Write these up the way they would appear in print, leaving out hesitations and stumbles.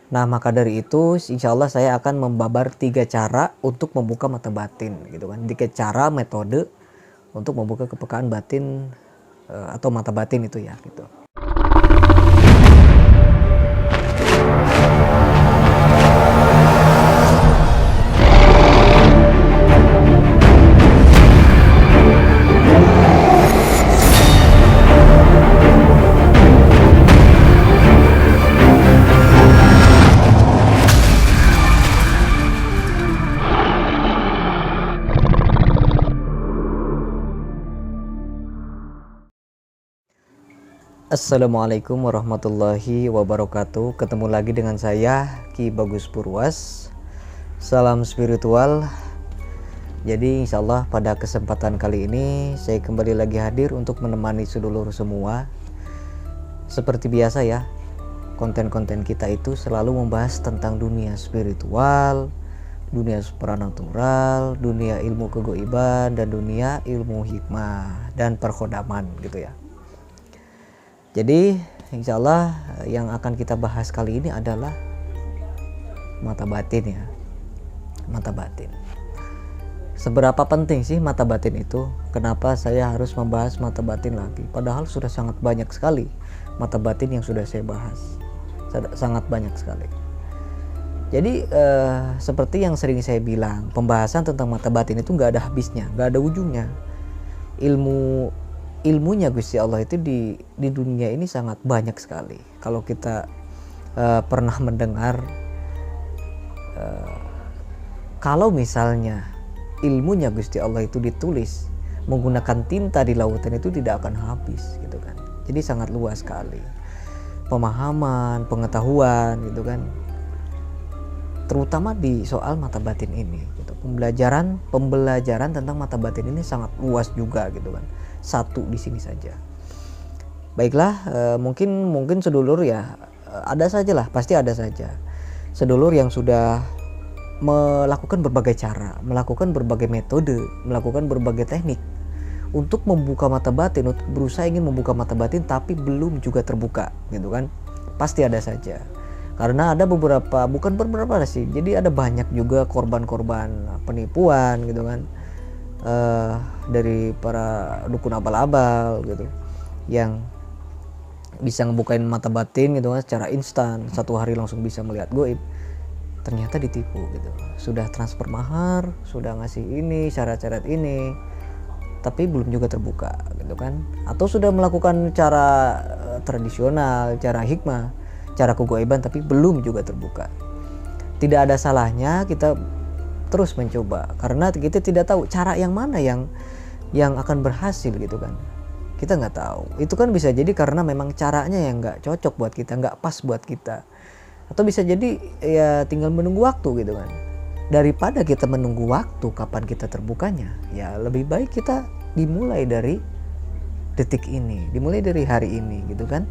Nah, maka dari itu insya Allah saya akan membabar 3 cara untuk membuka mata batin gitu kan. 3 cara metode untuk membuka kepekaan batin atau mata batin itu ya gitu. Assalamualaikum warahmatullahi wabarakatuh. Ketemu lagi dengan saya Ki Bagus Purwas. Salam spiritual. Jadi insya Allah pada kesempatan kali ini saya kembali lagi hadir untuk menemani sedulur semua. Seperti biasa ya, konten-konten kita itu selalu membahas tentang dunia spiritual, dunia supranatural, dunia ilmu kegoiban, dan dunia ilmu hikmah dan perkhodaman gitu ya. Jadi insya Allah yang akan kita bahas kali ini adalah mata batin ya. Mata batin. Seberapa penting sih mata batin itu? Kenapa saya harus membahas mata batin lagi? Padahal sudah sangat banyak sekali mata batin yang sudah saya bahas. Sangat banyak sekali. Jadi seperti yang sering saya bilang, pembahasan tentang mata batin itu nggak ada habisnya, nggak ada ujungnya. Ilmunya Gusti Allah itu di dunia ini sangat banyak sekali. Kalau kita pernah mendengar kalau misalnya ilmunya Gusti Allah itu ditulis menggunakan tinta di lautan itu tidak akan habis gitu kan. Jadi sangat luas sekali pemahaman, pengetahuan gitu kan. Terutama di soal mata batin ini gitu. Pembelajaran tentang mata batin ini sangat luas juga gitu kan. Satu di sini saja. Baiklah, mungkin sedulur ya ada sajalah, pasti ada saja sedulur yang sudah melakukan berbagai cara, melakukan berbagai metode, melakukan berbagai teknik untuk membuka mata batin, untuk berusaha ingin membuka mata batin tapi belum juga terbuka gitu kan. Pasti ada saja. Karena ada bukan beberapa sih. Jadi ada banyak juga korban-korban penipuan gitu kan. Dari para dukun abal-abal gitu yang bisa ngebukain mata batin gitu kan secara instan, 1 hari langsung bisa melihat goib, ternyata ditipu gitu. Sudah transfer mahar, sudah ngasih ini syarat-syarat ini, tapi belum juga terbuka gitu kan. Atau sudah melakukan cara tradisional, cara hikmah, cara kegoiban, tapi belum juga terbuka. Tidak ada salahnya kita terus mencoba, karena kita tidak tahu cara yang mana yang akan berhasil gitu kan. Kita nggak tahu. Itu kan bisa jadi karena memang caranya yang nggak cocok buat kita, nggak pas buat kita. Atau bisa jadi ya tinggal menunggu waktu gitu kan. Daripada kita menunggu waktu kapan kita terbukanya, ya lebih baik kita dimulai dari detik ini, dimulai dari hari ini gitu kan.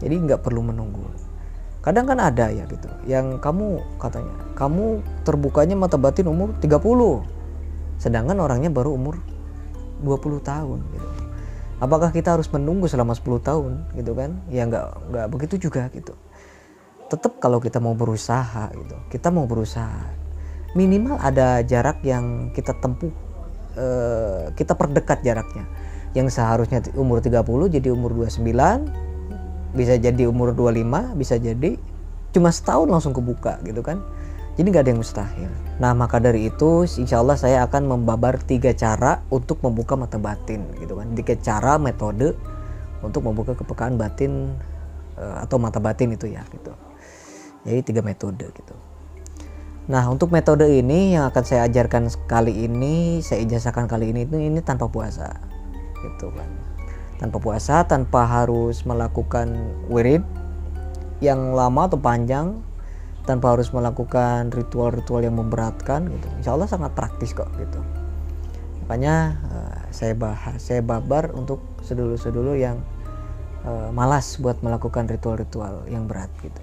Jadi nggak perlu menunggu. Kadang kan ada ya gitu, yang kamu katanya, kamu terbukanya mata batin umur 30, sedangkan orangnya baru umur 20 tahun gitu. Apakah kita harus menunggu selama 10 tahun gitu kan? Ya nggak begitu juga gitu. Tetap kalau kita mau berusaha gitu, kita mau berusaha, minimal ada jarak yang kita tempuh, kita perdekat jaraknya. Yang seharusnya umur 30 jadi umur 29, bisa jadi umur 25, bisa jadi cuma setahun langsung kebuka gitu kan. Jadi gak ada yang mustahil. Nah, maka dari itu insya Allah saya akan membabar 3 cara untuk membuka mata batin gitu kan. 3 cara metode untuk membuka kepekaan batin atau mata batin itu ya gitu. Jadi 3 metode gitu. Nah, untuk metode ini yang akan saya ajarkan kali ini, saya ijazahkan kali ini tanpa puasa gitu kan. Tanpa puasa, tanpa harus melakukan wirid yang lama atau panjang, tanpa harus melakukan ritual-ritual yang memberatkan gitu. Insya Allah sangat praktis kok gitu. Makanya saya babar untuk sedulur-sedulur yang malas buat melakukan ritual-ritual yang berat gitu.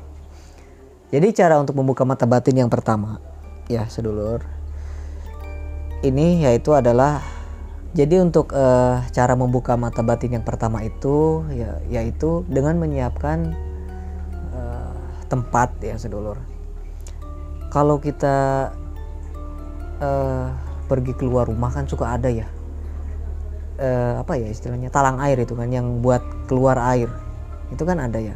Jadi cara untuk membuka mata batin yang pertama ya sedulur, ini yaitu untuk cara membuka mata batin yang pertama itu yaitu dengan menyiapkan tempat ya sedulur. Kalau kita pergi keluar rumah kan suka ada ya apa ya istilahnya, talang air itu kan yang buat keluar air, itu kan ada ya.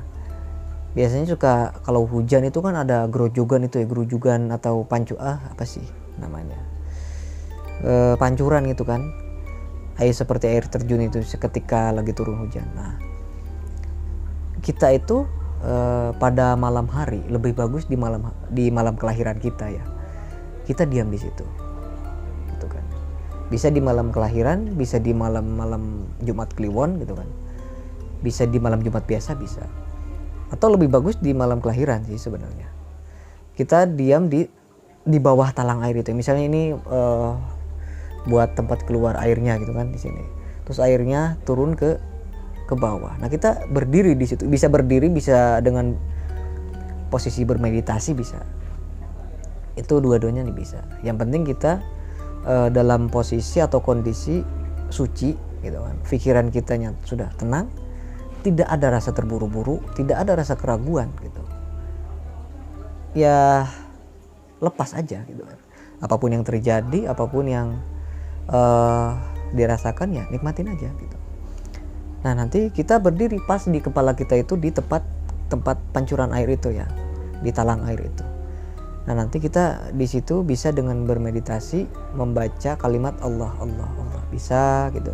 Biasanya suka kalau hujan itu kan ada gerojogan itu ya, gerojogan atau apa sih namanya, pancuran gitu kan, air seperti air terjun itu seketika lagi turun hujan. Nah kita itu pada malam hari lebih bagus di malam kelahiran kita ya, kita diam di situ gitu kan. Bisa di malam kelahiran, bisa di malam Jumat Kliwon gitu kan, bisa di malam Jumat biasa bisa, atau lebih bagus di malam kelahiran sih sebenarnya. Kita diam di bawah talang air itu, misalnya ini buat tempat keluar airnya gitu kan di sini, terus airnya turun ke bawah. Nah kita berdiri di situ, bisa berdiri, bisa dengan posisi bermeditasi, bisa. Itu dua-duanya nih bisa. Yang penting kita dalam posisi atau kondisi suci gitu kan, pikiran kitanya sudah tenang, tidak ada rasa terburu-buru, tidak ada rasa keraguan gitu ya, lepas aja gitu kan. Apapun yang terjadi, apapun yang dirasakan ya nikmatin aja gitu. Nah nanti kita berdiri pas di kepala kita itu di tempat pancuran air itu ya, di talang air itu. Nah nanti kita di situ bisa dengan bermeditasi membaca kalimat Allah Allah Allah, bisa gitu.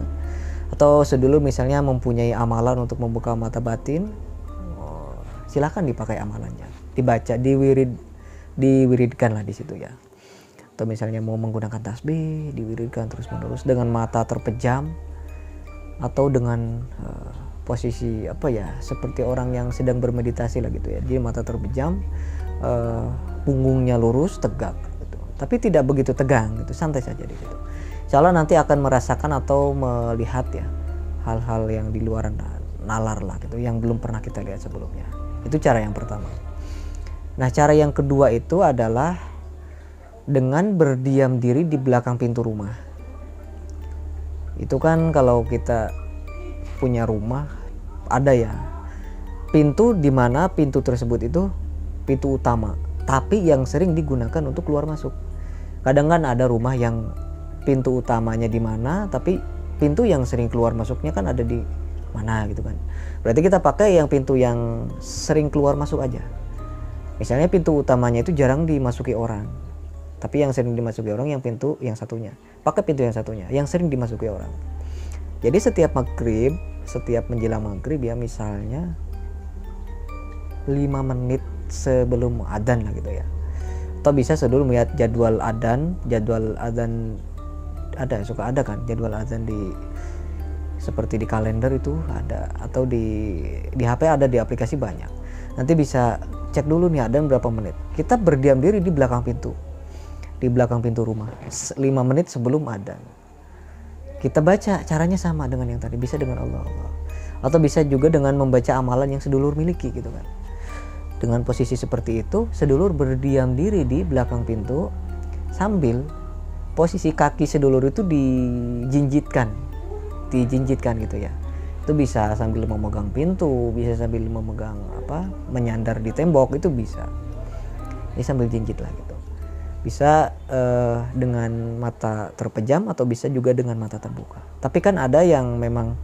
Atau sedulur misalnya mempunyai amalan untuk membuka mata batin, silakan dipakai amalannya, dibaca, diwiridkan lah di situ ya. Atau misalnya mau menggunakan tasbih, diwiridkan terus menerus dengan mata terpejam, atau dengan posisi apa ya, seperti orang yang sedang bermeditasi lah gitu ya, jadi mata terpejam, punggungnya lurus tegak gitu. Tapi tidak begitu tegang gitu, santai saja di situ. Insya Allah nanti akan merasakan atau melihat ya hal-hal yang di luar nalar lah gitu, yang belum pernah kita lihat sebelumnya. Itu cara yang pertama. Nah cara yang kedua itu adalah dengan berdiam diri di belakang pintu rumah. Itu kan kalau kita punya rumah ada ya pintu, di mana pintu tersebut itu pintu utama, tapi yang sering digunakan untuk keluar masuk. Kadang kan ada rumah yang pintu utamanya di mana, tapi pintu yang sering keluar masuknya kan ada di mana gitu kan. Berarti kita pakai yang pintu yang sering keluar masuk aja. Misalnya pintu utamanya itu jarang dimasuki orang, tapi yang sering dimasuki orang yang pintu yang satunya. Pakai pintu yang satunya, yang sering dimasuki orang. Jadi setiap maghrib, setiap menjelang maghrib ya, misalnya 5 menit sebelum adzan lah gitu ya. Atau bisa sedulur melihat jadwal adzan ada, suka ada kan jadwal adzan di seperti di kalender itu ada, atau di HP ada, di aplikasi banyak. Nanti bisa cek dulu nih adzan berapa menit. Kita berdiam diri di belakang pintu. Di belakang pintu rumah 5 menit sebelum adzan. Kita baca, caranya sama dengan yang tadi, bisa dengan Allah Allah. Atau bisa juga dengan membaca amalan yang sedulur miliki gitu kan. Dengan posisi seperti itu, sedulur berdiam diri di belakang pintu sambil posisi kaki sedulur itu dijinjitkan gitu ya. Itu bisa sambil memegang pintu, bisa sambil memegang menyandar di tembok, itu bisa. Ini sambil jinjit lah gitu. Bisa dengan mata terpejam atau bisa juga dengan mata terbuka. Tapi kan ada yang memang,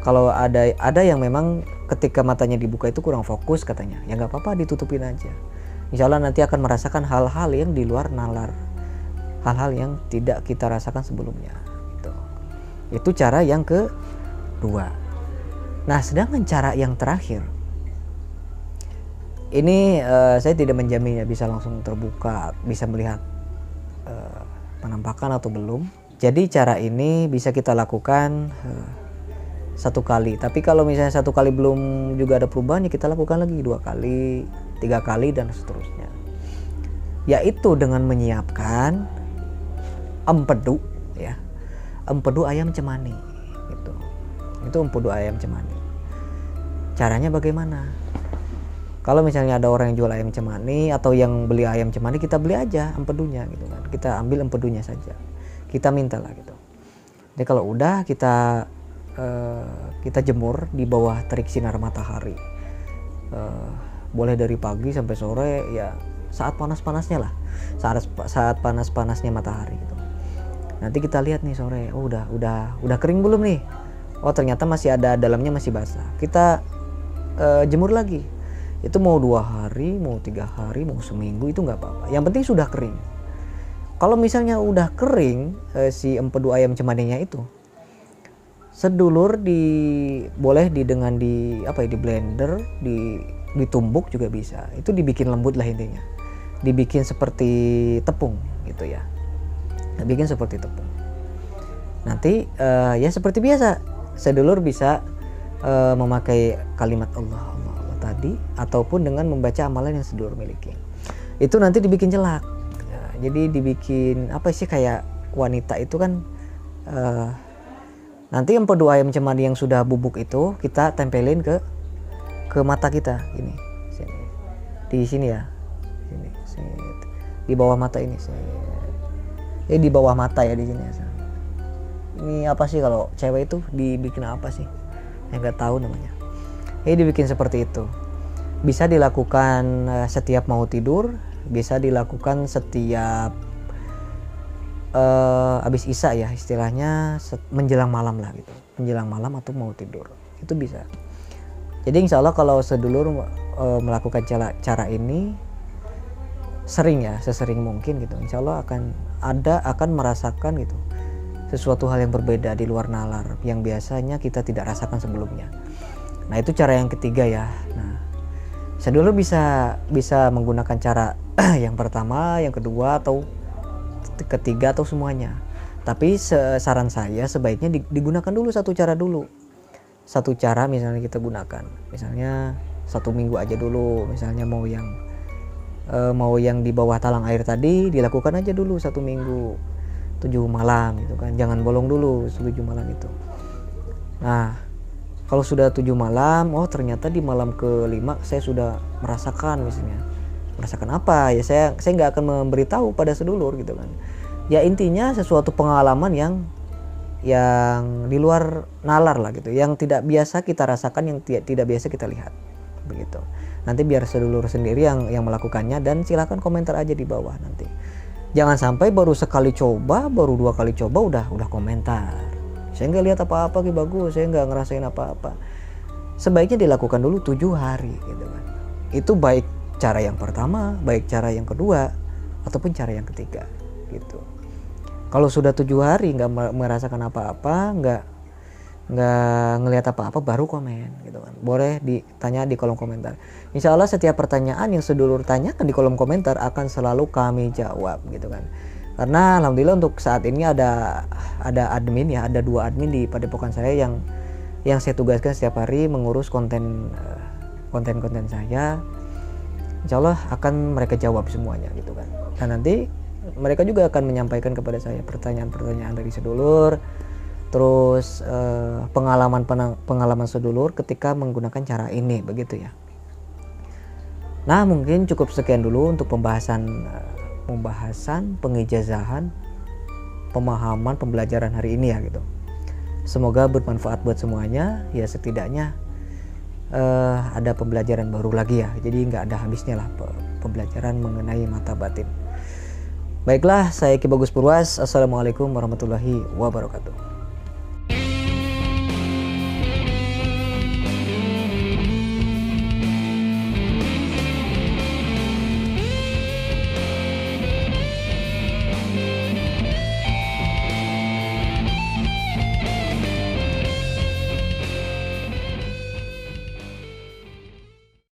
kalau ada yang memang ketika matanya dibuka itu kurang fokus katanya, ya nggak apa-apa, ditutupin aja. Insya Allah nanti akan merasakan hal-hal yang di luar nalar, hal-hal yang tidak kita rasakan sebelumnya gitu. Itu cara yang kedua. Nah sedangkan cara yang terakhir ini saya tidak menjamin ya bisa langsung terbuka, bisa melihat penampakan atau belum. Jadi cara ini bisa kita lakukan 1 kali. Tapi kalau misalnya 1 kali belum juga ada perubahan, ya kita lakukan lagi 2 kali, 3 kali dan seterusnya. Yaitu dengan menyiapkan empedu ya, empedu ayam cemani gitu. Itu empedu ayam cemani. Caranya bagaimana? Kalau misalnya ada orang yang jual ayam cemani atau yang beli ayam cemani, kita beli aja empedunya gitu kan. Kita ambil empedunya saja. Kita minta lah gitu. Jadi kalau udah kita jemur di bawah terik sinar matahari boleh dari pagi sampai sore ya, saat panas-panasnya lah, saat panas-panasnya matahari gitu. Nanti kita lihat nih sore, oh udah kering belum nih, oh ternyata masih ada dalamnya masih basah, kita jemur lagi. Itu mau 2 hari, mau 3 hari, mau seminggu itu nggak apa-apa, yang penting sudah kering. Kalau misalnya udah kering si empedu ayam cemaninya itu, sedulur boleh dengan di blender, ditumbuk juga bisa. Itu dibikin lembut lah intinya. Dibikin seperti tepung gitu ya. Bikin seperti tepung. Nanti ya seperti biasa, sedulur bisa memakai kalimat Allah tadi, ataupun dengan membaca amalan yang sedulur miliki. Itu nanti dibikin celak. Jadi dibikin apa sih, kayak wanita itu kan nanti empedu ayam cemani yang sudah bubuk itu kita tempelin ke mata kita ini, sini, di sini ya, sini, di bawah mata ini, di bawah mata ya di sini. Ini apa sih kalau cewek itu dibikin apa sih? Yang nggak tahu namanya. Ini dibikin seperti itu. Bisa dilakukan setiap mau tidur. Bisa dilakukan setiap habis isya ya, istilahnya menjelang malam lah gitu, menjelang malam atau mau tidur, itu bisa. Jadi insya Allah kalau sedulur melakukan cara ini sering ya, sesering mungkin gitu, insya Allah akan merasakan gitu sesuatu hal yang berbeda di luar nalar yang biasanya kita tidak rasakan sebelumnya. Nah itu cara yang ketiga ya. Nah sedulur bisa menggunakan cara yang pertama, yang kedua, atau ketiga, atau semuanya. Tapi saran saya sebaiknya digunakan dulu satu cara dulu. Satu cara misalnya kita gunakan. Misalnya 1 minggu aja dulu. Misalnya mau yang di bawah talang air tadi dilakukan aja dulu 1 minggu. 7 malam gitu kan. Jangan bolong dulu 7 malam itu. Nah, kalau sudah 7 malam, oh ternyata di malam ke-5 saya sudah merasakan misalnya. Merasakan apa ya, saya nggak akan memberitahu pada sedulur gitu kan ya, intinya sesuatu pengalaman yang di luar nalar lah gitu, yang tidak biasa kita rasakan, yang tidak biasa kita lihat begitu. Nanti biar sedulur sendiri yang melakukannya, dan silakan komentar aja di bawah. Nanti jangan sampai baru sekali coba, baru 2 kali coba udah komentar, saya nggak lihat apa-apa ki bagus, saya nggak ngerasain apa-apa. Sebaiknya dilakukan dulu 7 hari gitu kan. Itu baik cara yang pertama, baik cara yang kedua, ataupun cara yang ketiga gitu. Kalau sudah 7 hari nggak merasakan apa-apa, nggak ngelihat apa-apa, baru komen gitu kan. Boleh ditanya di kolom komentar. Insya Allah setiap pertanyaan yang sedulur tanyakan di kolom komentar akan selalu kami jawab gitu kan. Karena alhamdulillah untuk saat ini ada admin ya, ada 2 admin di padepokan saya yang saya tugaskan setiap hari mengurus konten saya. Insya Allah akan mereka jawab semuanya gitu kan. Dan nanti mereka juga akan menyampaikan kepada saya pertanyaan-pertanyaan dari sedulur, terus pengalaman sedulur ketika menggunakan cara ini begitu ya. Nah mungkin cukup sekian dulu untuk pembahasan pengijazahan, pemahaman, pembelajaran hari ini ya gitu. Semoga bermanfaat buat semuanya ya, setidaknya ada pembelajaran baru lagi ya, jadi nggak ada habisnya lah pembelajaran mengenai mata batin. Baiklah, saya Ki Bagus Purwas. Assalamualaikum warahmatullahi wabarakatuh.